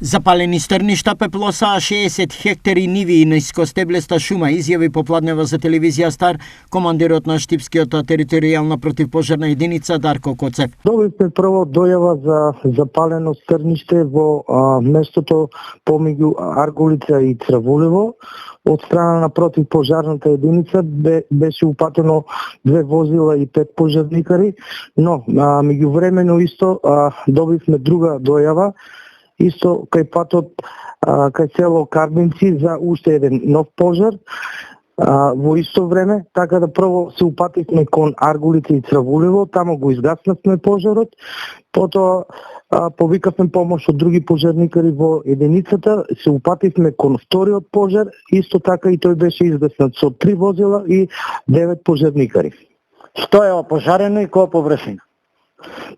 Запалени стрништа пеплосаа 60 хектари ниви и нискостеблеста шума, изјави попладнева за телевизија Стар командирот на Штипскиот територијална противпожарна единица Дарко Коцев. Добивме прво дојава за запалено стрниште во местото помеѓу Аргулица и Цравулево. Од страна на противпожарната единица беше упатено 2 возила и 5 пожарникари, но меѓувремено исто добивме друга дојава исто кај патот кај село Карбинци за уште еден нов пожар во исто време, така да прво се упативме кон Аргулица и Цравулево, тамо го изгаснавме пожарот, потоа повикавме помош од други пожарникари во единицата, се упативме кон вториот пожар, исто така и тој беше изгаснат со 3 возила и 9 пожарникари. Што е опожарено и кој површина?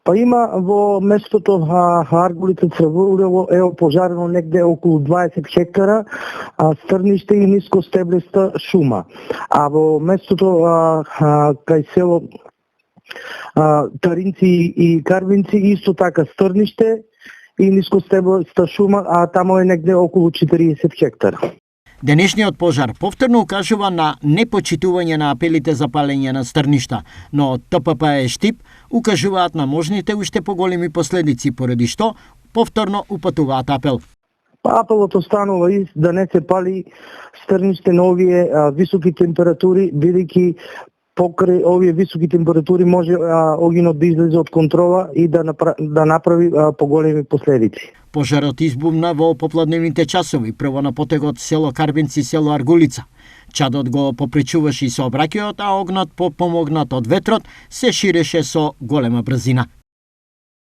Па има во местото Аргулица Цравулево е опожарено негде околу 20 хектара стрниште и нискостеблеста шума. А во местото кај село Таринци и Карбинци исто така стрниште и нискостеблеста шума, а тамо е негде околу 40 хектара. Денешниот пожар повторно укажува на непочитување на апелите за палење на стрништа, но ТПП Штип укажуваат на можните уште поголеми последици, поради што повторно упатуваат апел. Апелот останува да не се пали стрниште на овие високи температури, бидејќи покрај овие високи температури може огинот да излезе од контрола и да направи поголеми последици. Пожарот избумна во попладневните часови, прво на потегот село Карбинци, село Аргулица. Чадот го попречуваше и сообраќајот, а огнот, помогнат од ветрот, се ширеше со голема брзина.